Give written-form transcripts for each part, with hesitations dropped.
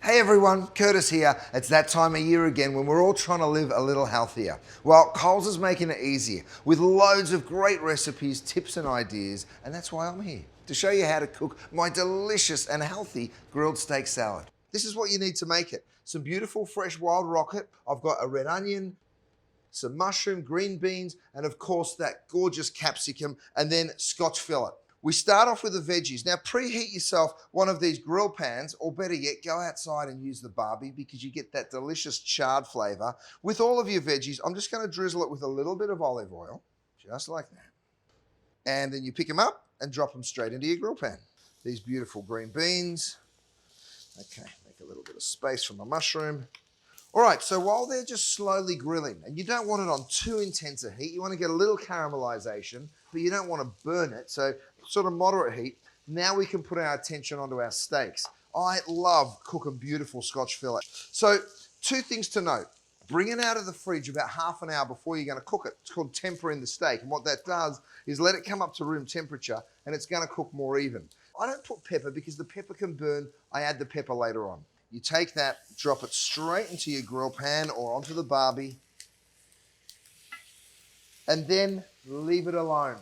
Hey everyone, Curtis here. It's that time of year again when we're all trying to live a little healthier. Well, Coles is making it easier with loads of great recipes, tips and ideas, and that's why I'm here, to show you how to cook my delicious and healthy grilled steak salad. This is what you need to make it. Some beautiful fresh wild rocket. I've got a red onion, some mushroom, green beans, and of course that gorgeous capsicum, and then Scotch fillet. We start off with the veggies. Now preheat yourself one of these grill pans, or better yet, go outside and use the barbie because you get that delicious charred flavor. With all of your veggies, I'm just gonna drizzle it with a little bit of olive oil, just like that. And then you pick them up and drop them straight into your grill pan. These beautiful green beans. Okay, make a little bit of space for my mushroom. All right, so while they're just slowly grilling, and you don't want it on too intense a heat, you want to get a little caramelization, but you don't want to burn it, so sort of moderate heat. Now we can put our attention onto our steaks. I love cooking beautiful Scotch fillet. So two things to note. Bring it out of the fridge about half an hour before you're going to cook it. It's called tempering the steak, and what that does is let it come up to room temperature, and it's going to cook more even. I don't put pepper because the pepper can burn. I add the pepper later on. You take that, drop it straight into your grill pan or onto the barbie, and then leave it alone.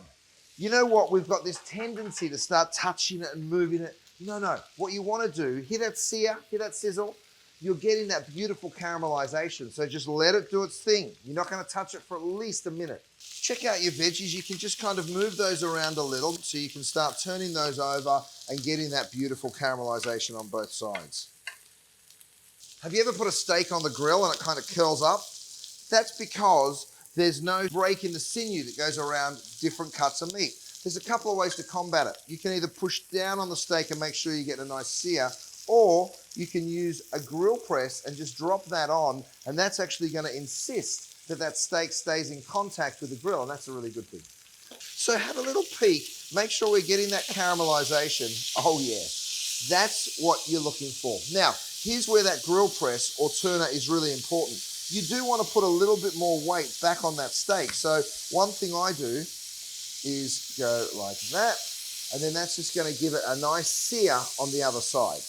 You know what? We've got this tendency to start touching it and moving it. No. What you want to do, hear that sear, hear that sizzle? You're getting that beautiful caramelization. So just let it do its thing. You're not going to touch it for at least a minute. Check out your veggies. You can just kind of move those around a little so you can start turning those over and getting that beautiful caramelization on both sides. Have you ever put a steak on the grill and it kind of curls up? That's because there's no break in the sinew that goes around different cuts of meat. There's a couple of ways to combat it. You can either push down on the steak and make sure you get a nice sear, or you can use a grill press and just drop that on, and that's actually going to insist that that steak stays in contact with the grill, and that's a really good thing. So have a little peek. Make sure we're getting that caramelization. Oh yeah, that's what you're looking for. Now, here's where that grill press or turner is really important. You do want to put a little bit more weight back on that steak. So one thing I do is go like that, and then that's just going to give it a nice sear on the other side.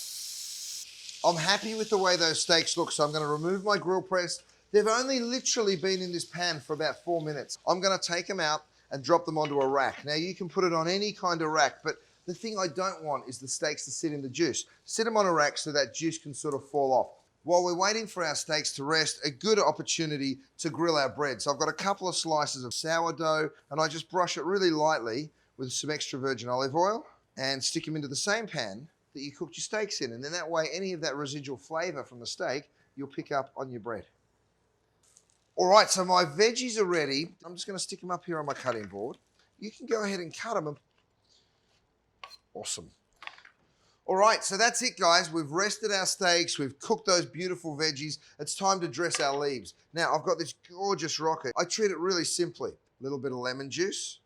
I'm happy with the way those steaks look, so I'm going to remove my grill press. They've only literally been in this pan for about 4 minutes. I'm going to take them out and drop them onto a rack. Now you can put it on any kind of rack, but the thing I don't want is the steaks to sit in the juice. Sit them on a rack so that juice can sort of fall off. While we're waiting for our steaks to rest, a good opportunity to grill our bread. So I've got a couple of slices of sourdough, and I just brush it really lightly with some extra virgin olive oil and stick them into the same pan that you cooked your steaks in. And then that way, any of that residual flavor from the steak, you'll pick up on your bread. All right, so my veggies are ready. I'm just gonna stick them up here on my cutting board. You can go ahead and cut them. Awesome. All right, so that's it, guys. We've rested our steaks. We've cooked those beautiful veggies. It's time to dress our leaves. Now, I've got this gorgeous rocket. I treat it really simply. A little bit of lemon juice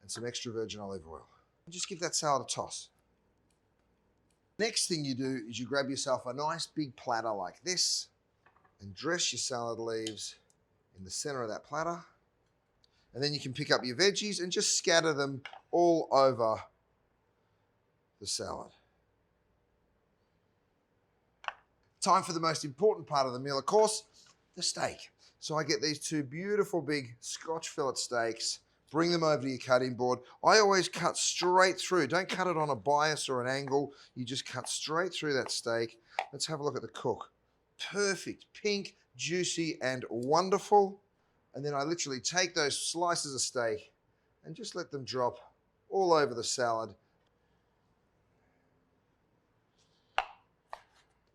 and some extra virgin olive oil. And just give that salad a toss. Next thing you do is you grab yourself a nice big platter like this and dress your salad leaves in the center of that platter. And then you can pick up your veggies and just scatter them all over the salad. Time for the most important part of the meal, of course, the steak. So I get these two beautiful big Scotch fillet steaks, bring them over to your cutting board. I always cut straight through. Don't cut it on a bias or an angle. You just cut straight through that steak. Let's have a look at the cook. Perfect, pink, juicy, and wonderful. And then I literally take those slices of steak and just let them drop all over the salad.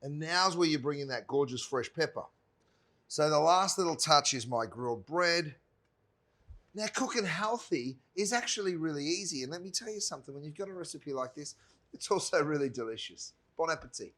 And now's where you bring in that gorgeous fresh pepper. So the last little touch is my grilled bread. Now, cooking healthy is actually really easy. And let me tell you something, when you've got a recipe like this, it's also really delicious. Bon appetit.